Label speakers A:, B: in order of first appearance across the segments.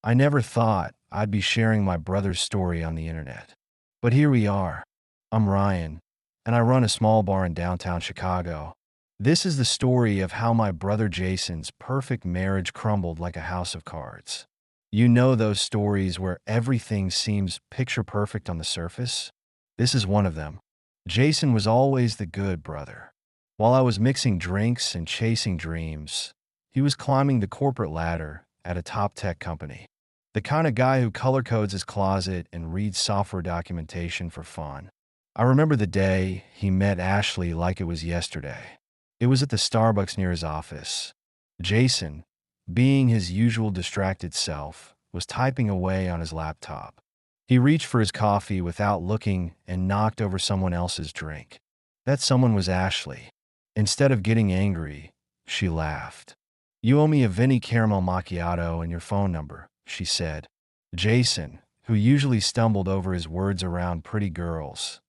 A: I never thought I'd be sharing my brother's story on the internet. But here we are. I'm Ryan, and I run a small bar in downtown Chicago. This is the story of how my brother Jason's perfect marriage crumbled like a house of cards. You know those stories where everything seems picture perfect on the surface? This is one of them. Jason was always the good brother. While I was mixing drinks and chasing dreams, he was climbing the corporate ladder at a top tech company. The kind of guy who color codes his closet and reads software documentation for fun. I remember the day he met Ashley like it was yesterday. It was at the Starbucks near his office. Jason, being his usual distracted self, was typing away on his laptop. He reached for his coffee without looking and knocked over someone else's drink. That someone was Ashley. Instead of getting angry, she laughed. "You owe me a Vinny caramel macchiato and your phone number," she said. Jason, who usually stumbled over his words around pretty girls,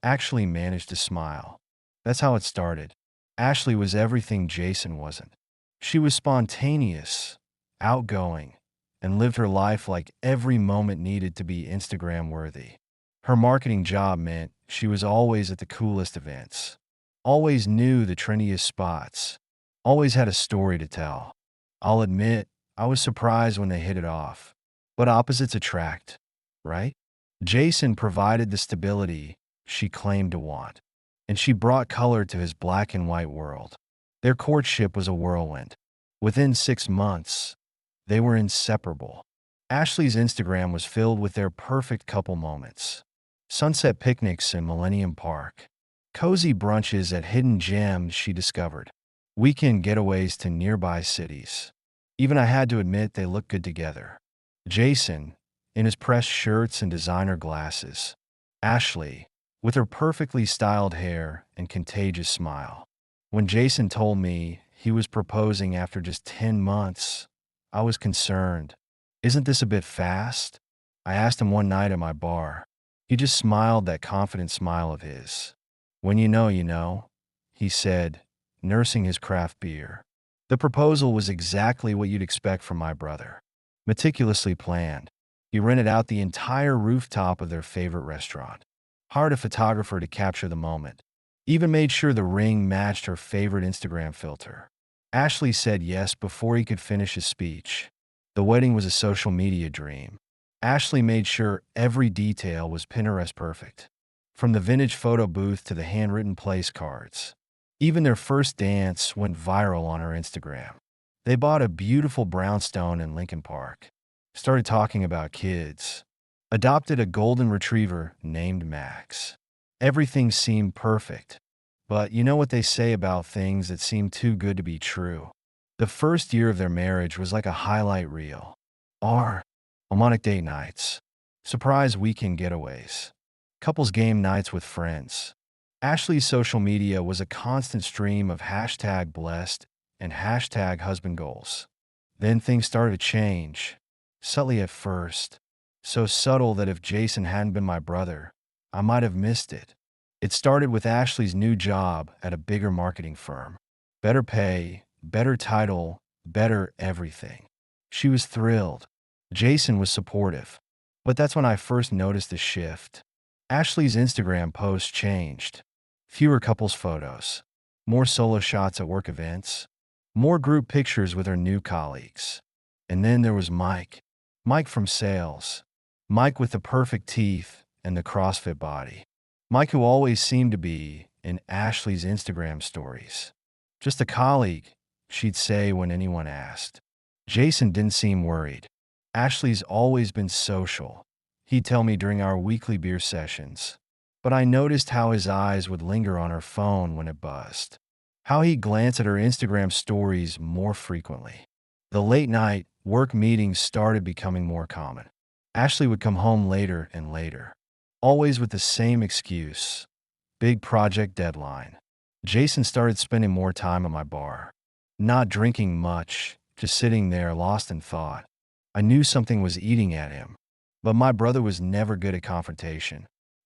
A: actually managed to smile. That's how it started. Ashley was everything Jason wasn't. She was spontaneous, outgoing, and lived her life like every moment needed to be Instagram worthy. Her marketing job meant she was always at the coolest events, always knew the trendiest spots, always had a story to tell. I'll admit, I was surprised when they hit it off. But opposites attract, right? Jason provided the stability she claimed to want, and she brought color to his black and white world. Their courtship was a whirlwind. Within 6 months, they were inseparable. Ashley's Instagram was filled with their perfect couple moments. Sunset picnics in Millennium Park, cozy brunches at hidden gems she discovered, weekend getaways to nearby cities. Even I had to admit they looked good together. Jason, in his pressed shirts and designer glasses. Ashley, with her perfectly styled hair and contagious smile. When Jason told me he was proposing after just 10 months, I was concerned. "Isn't this a bit fast?" I asked him one night at my bar. He just smiled that confident smile of his. "When you know," he said, nursing his craft beer. The proposal was exactly what you'd expect from my brother. Meticulously planned. He rented out the entire rooftop of their favorite restaurant, hired a photographer to capture the moment, even made sure the ring matched her favorite Instagram filter. Ashley said yes before he could finish his speech. The wedding was a social media dream. Ashley made sure every detail was Pinterest perfect, from the vintage photo booth to the handwritten place cards. Even their first dance went viral on her Instagram. They bought a beautiful brownstone in Lincoln Park, started talking about kids, adopted a golden retriever named Max. Everything seemed perfect. But you know what they say about things that seem too good to be true? The first year of their marriage was like a highlight reel. Harmonic date nights, surprise weekend getaways, couples game nights with friends. Ashley's social media was a constant stream of hashtag blessed and hashtag husband goals. Then things started to change, subtly at first, so subtle that if Jason hadn't been my brother, I might have missed it. It started with Ashley's new job at a bigger marketing firm. Better pay, better title, better everything. She was thrilled. Jason was supportive. But that's when I first noticed the shift. Ashley's Instagram posts changed. Fewer couples photos, more solo shots at work events, more group pictures with her new colleagues. And then there was Mike. Mike from sales. Mike with the perfect teeth and the CrossFit body. Mike who always seemed to be in Ashley's Instagram stories. "Just a colleague," she'd say when anyone asked. Jason didn't seem worried. Ashley's always been social, he'd tell me during our weekly beer sessions. But I noticed how his eyes would linger on her phone when it buzzed. How he'd glance at her Instagram stories more frequently. The late night work meetings started becoming more common. Ashley would come home later and later, always with the same excuse: big project deadline. Jason started spending more time at my bar, not drinking much, just sitting there lost in thought. I knew something was eating at him, but my brother was never good at confrontation.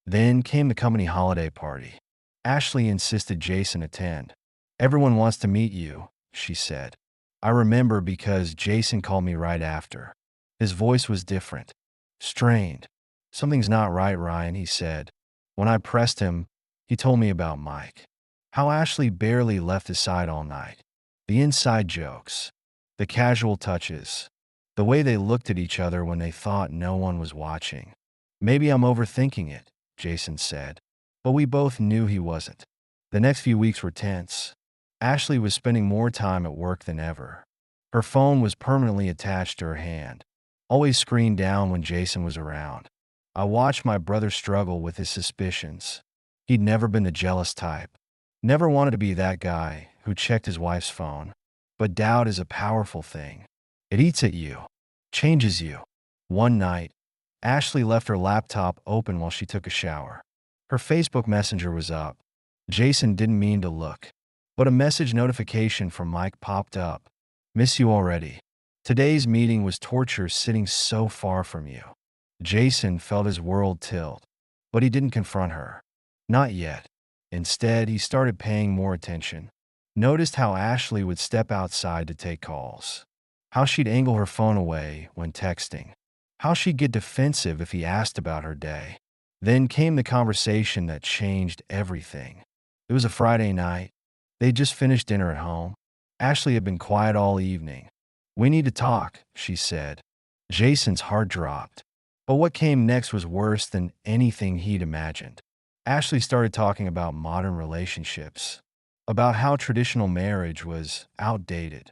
A: Then came the company holiday party. Ashley insisted Jason attend. "Everyone wants to meet you," she said. I remember because Jason called me right after. His voice was different, strained. "Something's not right, Ryan," he said. When I pressed him, he told me about Mike. How Ashley barely left his side all night. The inside jokes, the casual touches, the way they looked at each other when they thought no one was watching. "Maybe I'm overthinking it," Jason said. But we both knew he wasn't. The next few weeks were tense. Ashley was spending more time at work than ever. Her phone was permanently attached to her hand, always screened down when Jason was around. I watched my brother struggle with his suspicions. He'd never been the jealous type, never wanted to be that guy who checked his wife's phone. But doubt is a powerful thing. It eats at you, changes you. One night, Ashley left her laptop open while she took a shower. Her Facebook Messenger was up. Jason didn't mean to look, but a message notification from Mike popped up. "Miss you already. Today's meeting was torture sitting so far from you." Jason felt his world tilt, but he didn't confront her. Not yet. Instead, he started paying more attention. Noticed how Ashley would step outside to take calls, how she'd angle her phone away when texting, how she'd get defensive if he asked about her day. Then came the conversation that changed everything. It was a Friday night. They'd just finished dinner at home. Ashley had been quiet all evening. "We need to talk," she said. Jason's heart dropped. But what came next was worse than anything he'd imagined. Ashley started talking about modern relationships, about how traditional marriage was outdated,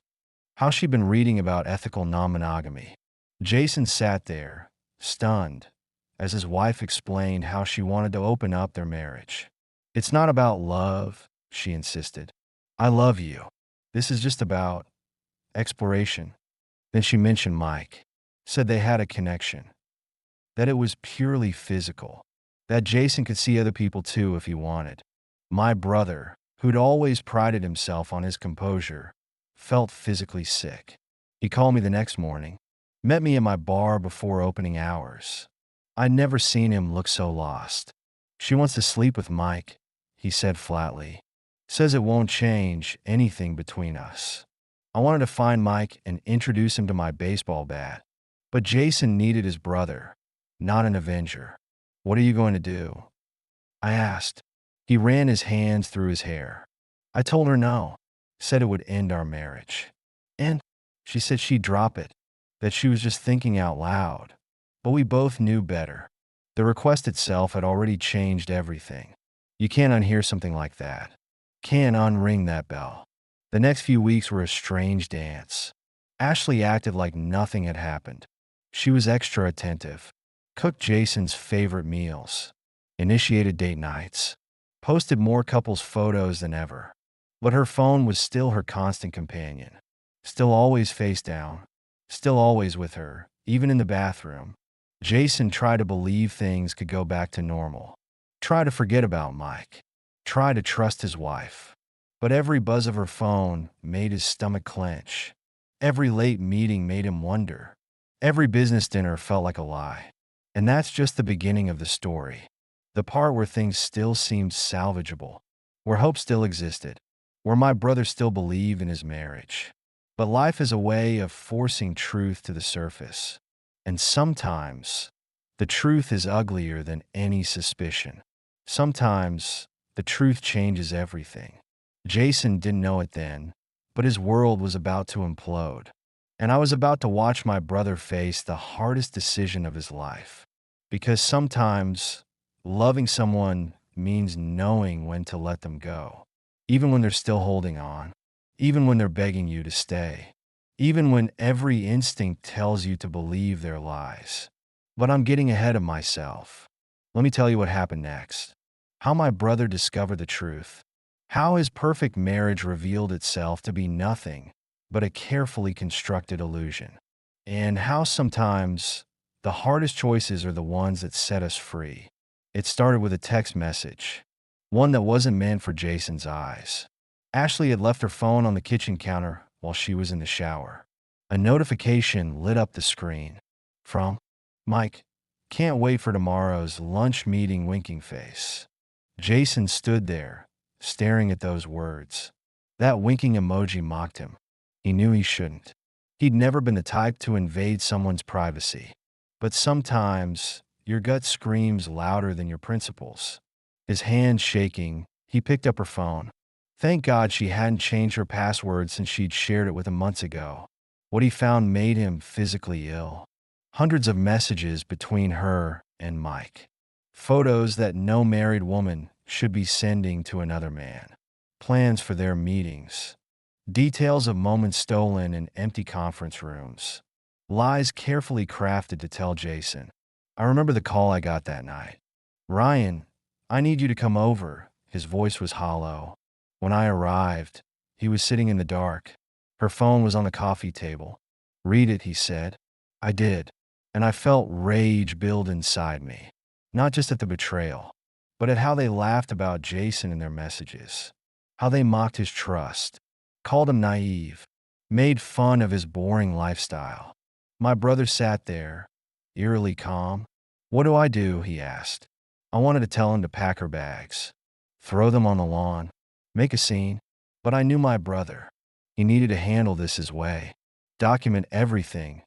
A: how she'd been reading about ethical non-monogamy. Jason sat there, stunned, as his wife explained how she wanted to open up their marriage. "It's not about love," she insisted. "I love you. This is just about exploration." Then she mentioned Mike, said they had a connection, that it was purely physical, that Jason could see other people too if he wanted. My brother, who'd always prided himself on his composure, felt physically sick. He called me the next morning, met me at my bar before opening hours. I'd never seen him look so lost. "She wants to sleep with Mike," he said flatly. "Says it won't change anything between us." I wanted to find Mike and introduce him to my baseball bat, but Jason needed his brother, not an avenger. "What are you going to do?" I asked. He ran his hands through his hair. I told her no, said it would end our marriage. And she said she'd drop it, that she was just thinking out loud. But we both knew better. The request itself had already changed everything. You can't unhear something like that. Can't unring that bell. The next few weeks were a strange dance. Ashley acted like nothing had happened. She was extra attentive, cooked Jason's favorite meals, initiated date nights, posted more couples' photos than ever. But her phone was still her constant companion, still always face down, still always with her, even in the bathroom. Jason tried to believe things could go back to normal, tried to forget about Mike, tried to trust his wife. But every buzz of her phone made his stomach clench. Every late meeting made him wonder. Every business dinner felt like a lie. And that's just the beginning of the story. The part where things still seemed salvageable, where hope still existed, where my brother still believed in his marriage. But life is a way of forcing truth to the surface. And sometimes, the truth is uglier than any suspicion. Sometimes, the truth changes everything. Jason didn't know it then, but his world was about to implode. And I was about to watch my brother face the hardest decision of his life. Because sometimes, loving someone means knowing when to let them go, even when they're still holding on, even when they're begging you to stay, even when every instinct tells you to believe their lies. But I'm getting ahead of myself. Let me tell you what happened next. How my brother discovered the truth. How his perfect marriage revealed itself to be nothing but a carefully constructed illusion. And how sometimes the hardest choices are the ones that set us free. It started with a text message, one that wasn't meant for Jason's eyes. Ashley had left her phone on the kitchen counter while she was in the shower. A notification lit up the screen. From Mike, "Can't wait for tomorrow's lunch meeting," winking face. Jason stood there, staring at those words. That winking emoji mocked him. He knew he shouldn't. He'd never been the type to invade someone's privacy. But sometimes your gut screams louder than your principles. His hand shaking, he picked up her phone. Thank God she hadn't changed her password since she'd shared it with him months ago. What he found made him physically ill. Hundreds of messages between her and Mike. Photos that no married woman should be sending to another man. Plans for their meetings. Details of moments stolen in empty conference rooms. Lies carefully crafted to tell Jason. I remember the call I got that night. Ryan, I need you to come over. His voice was hollow. When I arrived, he was sitting in the dark. Her phone was on the coffee table. Read it, he said. I did, and I felt rage build inside me. Not just at the betrayal, but at how they laughed about Jason in their messages. How they mocked his trust, called him naive, made fun of his boring lifestyle. My brother sat there, eerily calm. What do I do? He asked. I wanted to tell him to pack her bags, throw them on the lawn, make a scene, but I knew my brother. He needed to handle this his way. Document everything,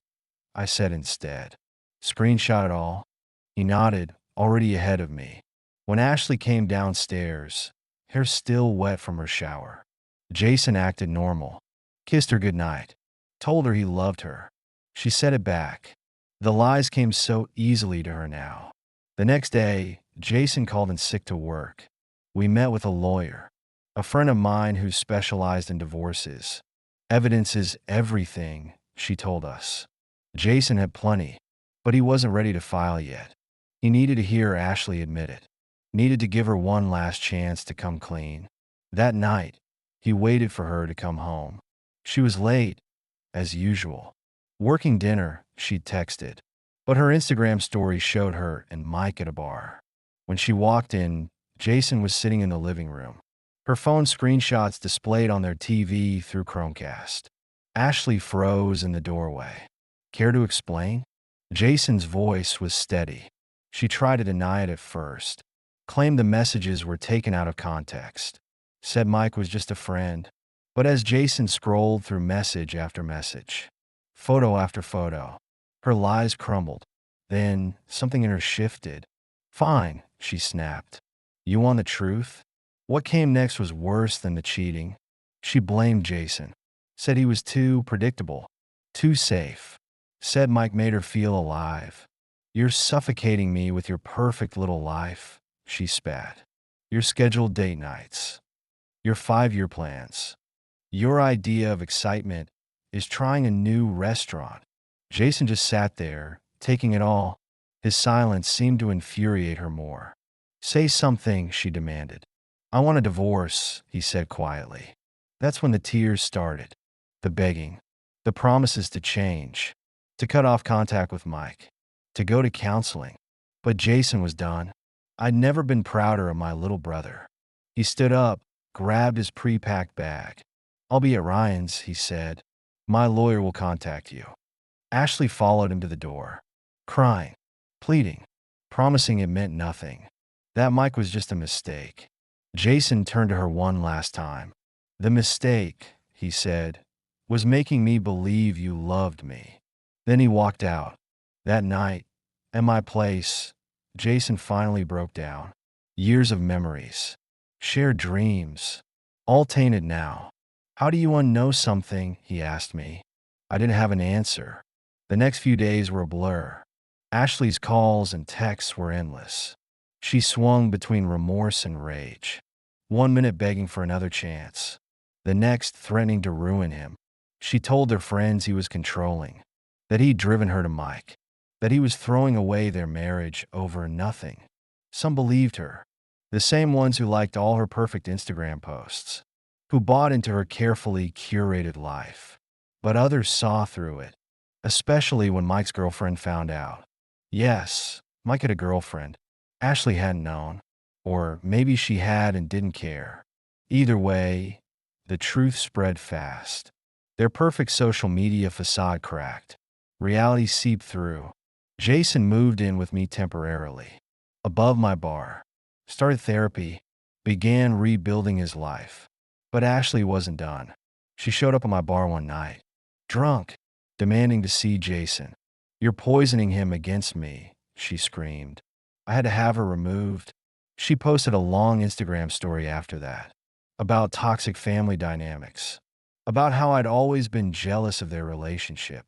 A: I said instead. Screenshot it all. He nodded, already ahead of me. When Ashley came downstairs, hair still wet from her shower, Jason acted normal, kissed her goodnight, told her he loved her. She said it back. The lies came so easily to her now. The next day, Jason called in sick to work. We met with a lawyer, a friend of mine who specialized in divorces. Evidence is everything, she told us. Jason had plenty, but he wasn't ready to file yet. He needed to hear Ashley admit it, needed to give her one last chance to come clean. That night, he waited for her to come home. She was late, as usual. Working dinner, she'd texted, but her Instagram story showed her and Mike at a bar. When she walked in, Jason was sitting in the living room. Her phone screenshots displayed on their TV through Chromecast. Ashley froze in the doorway. Care to explain? Jason's voice was steady. She tried to deny it at first, claimed the messages were taken out of context, said Mike was just a friend. But as Jason scrolled through message after message, photo after photo, her lies crumbled. Then something in her shifted. Fine, she snapped. You want the truth? What came next was worse than the cheating. She blamed Jason, said he was too predictable, too safe, said Mike made her feel alive. You're suffocating me with your perfect little life, she spat. Your scheduled date nights, your 5-year plans. Your idea of excitement is trying a new restaurant. Jason just sat there, taking it all. His silence seemed to infuriate her more. Say something, she demanded. I want a divorce, he said quietly. That's when the tears started. The begging. The promises to change. To cut off contact with Mike. To go to counseling. But Jason was done. I'd never been prouder of my little brother. He stood up, grabbed his pre-packed bag. I'll be at Ryan's, he said. My lawyer will contact you. Ashley followed him to the door, crying, pleading, promising it meant nothing. That Mike was just a mistake. Jason turned to her one last time. The mistake, he said, was making me believe you loved me. Then he walked out. That night, at my place, Jason finally broke down. Years of memories, shared dreams, all tainted now. How do you unknow something? He asked me. I didn't have an answer. The next few days were a blur. Ashley's calls and texts were endless. She swung between remorse and rage. 1 minute begging for another chance, the next threatening to ruin him. She told their friends he was controlling, that he'd driven her to Mike, that he was throwing away their marriage over nothing. Some believed her, the same ones who liked all her perfect Instagram posts, who bought into her carefully curated life. But others saw through it, especially when Mike's girlfriend found out. Yes, Mike had a girlfriend. Ashley hadn't known. Or maybe she had and didn't care. Either way, the truth spread fast. Their perfect social media facade cracked. Reality seeped through. Jason moved in with me temporarily, above my bar, started therapy, began rebuilding his life. But Ashley wasn't done. She showed up at my bar one night, drunk, demanding to see Jason. "You're poisoning him against me," she screamed. I had to have her removed. She posted a long Instagram story after that about toxic family dynamics, about how I'd always been jealous of their relationship.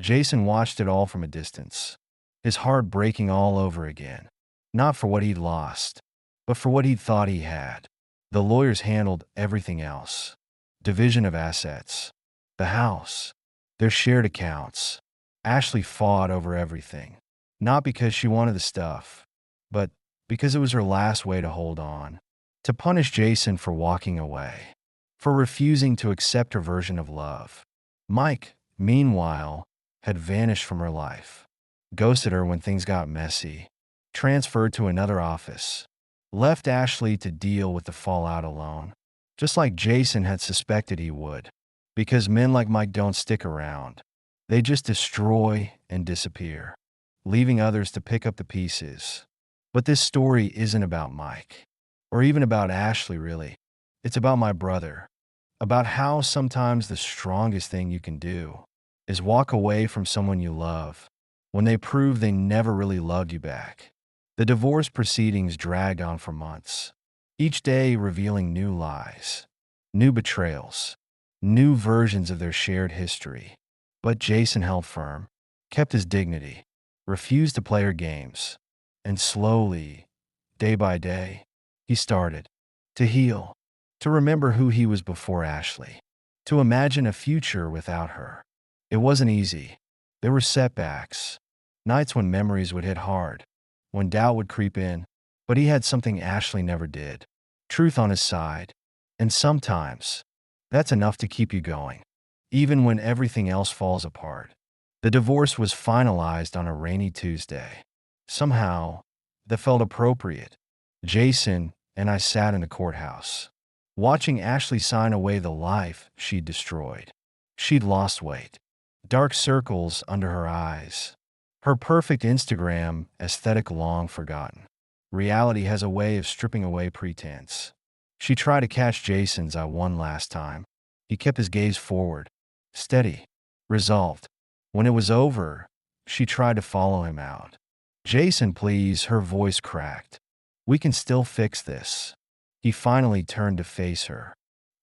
A: Jason watched it all from a distance, his heart breaking all over again, not for what he'd lost, but for what he'd thought he had. The lawyers handled everything else: division of assets, the house, their shared accounts. Ashley fought over everything, not because she wanted the stuff, but because it was her last way to hold on, to punish Jason for walking away, for refusing to accept her version of love. Mike, meanwhile, had vanished from her life, ghosted her when things got messy, transferred to another office, left Ashley to deal with the fallout alone, just like Jason had suspected he would, because men like Mike don't stick around. They just destroy and disappear, leaving others to pick up the pieces. But this story isn't about Mike, or even about Ashley, really. It's about my brother, about how sometimes the strongest thing you can do is walk away from someone you love when they prove they never really loved you back. The divorce proceedings dragged on for months, each day revealing new lies, new betrayals, new versions of their shared history. But Jason held firm, kept his dignity, refused to play her games, and slowly, day by day, he started to heal, to remember who he was before Ashley, to imagine a future without her. It wasn't easy. There were setbacks, nights when memories would hit hard, when doubt would creep in, but he had something Ashley never did: truth on his side. And sometimes, that's enough to keep you going, even when everything else falls apart. The divorce was finalized on a rainy Tuesday. Somehow, that felt appropriate. Jason and I sat in the courthouse, watching Ashley sign away the life she'd destroyed. She'd lost weight, dark circles under her eyes, her perfect Instagram aesthetic long forgotten. Reality has a way of stripping away pretense. She tried to catch Jason's eye one last time. He kept his gaze forward, steady, resolved. When it was over, she tried to follow him out. "Jason, please," her voice cracked. "We can still fix this." He finally turned to face her.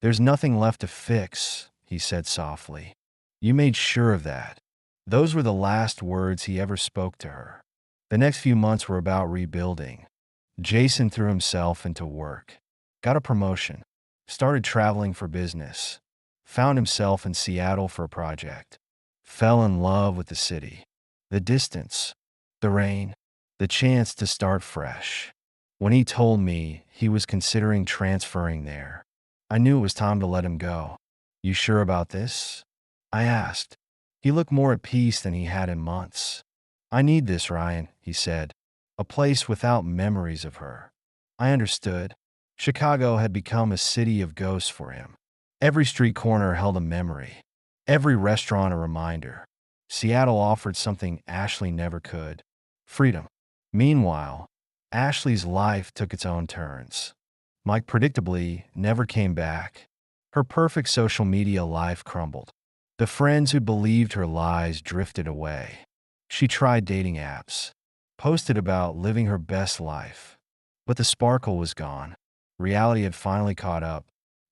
A: "There's nothing left to fix," he said softly. "You made sure of that." Those were the last words he ever spoke to her. The next few months were about rebuilding. Jason threw himself into work, got a promotion, started traveling for business, found himself in Seattle for a project, fell in love with the city, the distance, the rain, the chance to start fresh. When he told me he was considering transferring there, I knew it was time to let him go. "You sure about this?" I asked. He looked more at peace than he had in months. "I need this, Ryan," he said. "A place without memories of her." I understood. Chicago had become a city of ghosts for him. Every street corner held a memory, every restaurant a reminder. Seattle offered something Ashley never could: freedom. Meanwhile, Ashley's life took its own turns. Mike predictably never came back. Her perfect social media life crumbled. The friends who believed her lies drifted away. She tried dating apps, posted about living her best life, but the sparkle was gone. Reality had finally caught up.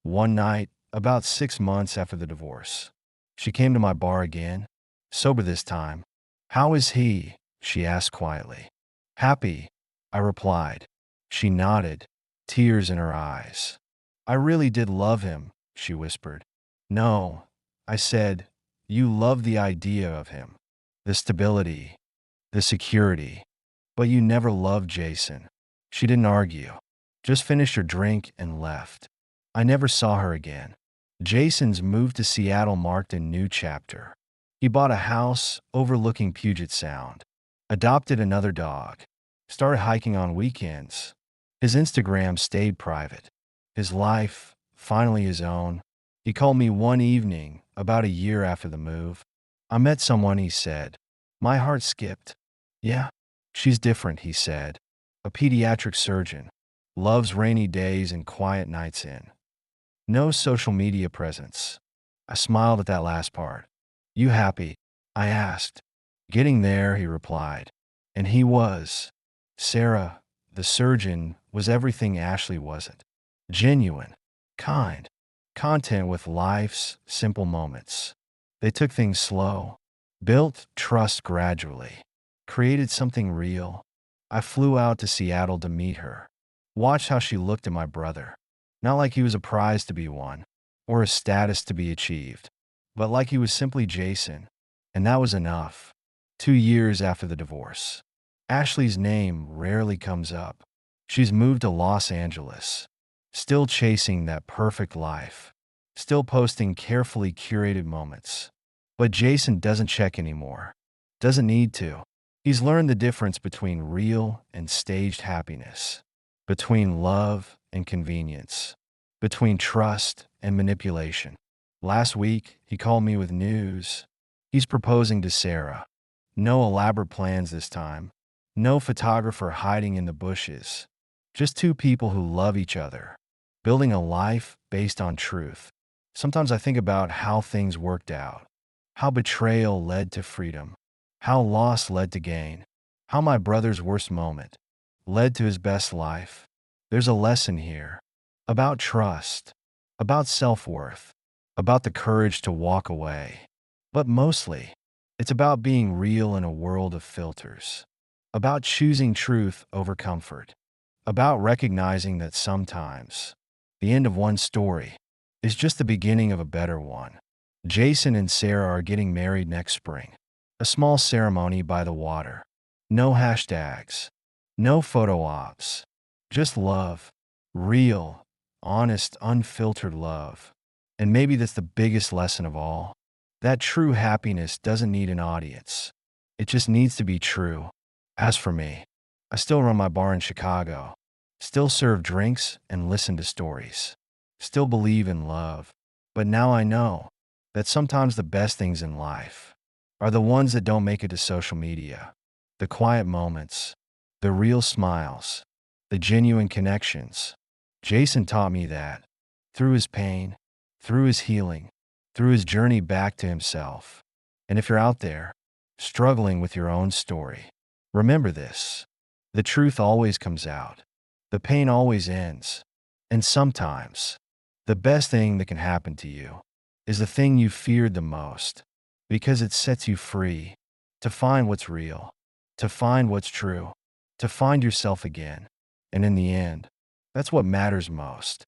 A: One night, about 6 months after the divorce, she came to my bar again, sober this time. "How is he?" she asked quietly. "Happy," I replied. She nodded, tears in her eyes. "I really did love him," she whispered. "No," I said, "you love the idea of him, the stability, the security, but you never loved Jason." She didn't argue, just finished her drink and left. I never saw her again. Jason's move to Seattle marked a new chapter. He bought a house overlooking Puget Sound, adopted another dog, started hiking on weekends. His Instagram stayed private. His life, finally his own. He called me one evening, about a year after the move. "I met someone," he said. My heart skipped. "Yeah, she's different," he said. "A pediatric surgeon. Loves rainy days and quiet nights in. No social media presence." I smiled at that last part. "You happy?" I asked. Getting there, he replied. And he was. Sarah, the surgeon, was everything Ashley wasn't. Genuine, kind, content with life's simple moments. They took things slow, built trust gradually, created something real. I flew out to Seattle to meet her. Watched how she looked at my brother. Not like he was a prize to be won, or a status to be achieved, but like he was simply Jason. And that was enough. 2 years after the divorce, Ashley's name rarely comes up. She's moved to Los Angeles, still chasing that perfect life, still posting carefully curated moments. But Jason doesn't check anymore. Doesn't need to. He's learned the difference between real and staged happiness, between love and convenience, between trust and manipulation. Last week, he called me with news. He's proposing to Sarah. No elaborate plans this time. No photographer hiding in the bushes. Just two people who love each other, building a life based on truth. Sometimes I think about how things worked out, how betrayal led to freedom, how loss led to gain, how my brother's worst moment led to his best life. There's a lesson here about trust, about self-worth, about the courage to walk away. But mostly, it's about being real in a world of filters, about choosing truth over comfort, about recognizing that sometimes the end of one story is just the beginning of a better one. Jason and Sarah are getting married next spring. A small ceremony by the water. No hashtags, no photo ops, just love. Real, honest, unfiltered love. And maybe that's the biggest lesson of all. That true happiness doesn't need an audience. It just needs to be true. As for me, I still run my bar in Chicago, still serve drinks and listen to stories, still believe in love. But now I know that sometimes the best things in life are the ones that don't make it to social media. The quiet moments, the real smiles, the genuine connections. Jason taught me that through his pain, through his healing, through his journey back to himself. And if you're out there struggling with your own story, remember this. The truth always comes out. The pain always ends. And sometimes, the best thing that can happen to you is the thing you feared the most, because it sets you free to find what's real, to find what's true, to find yourself again. And in the end, that's what matters most.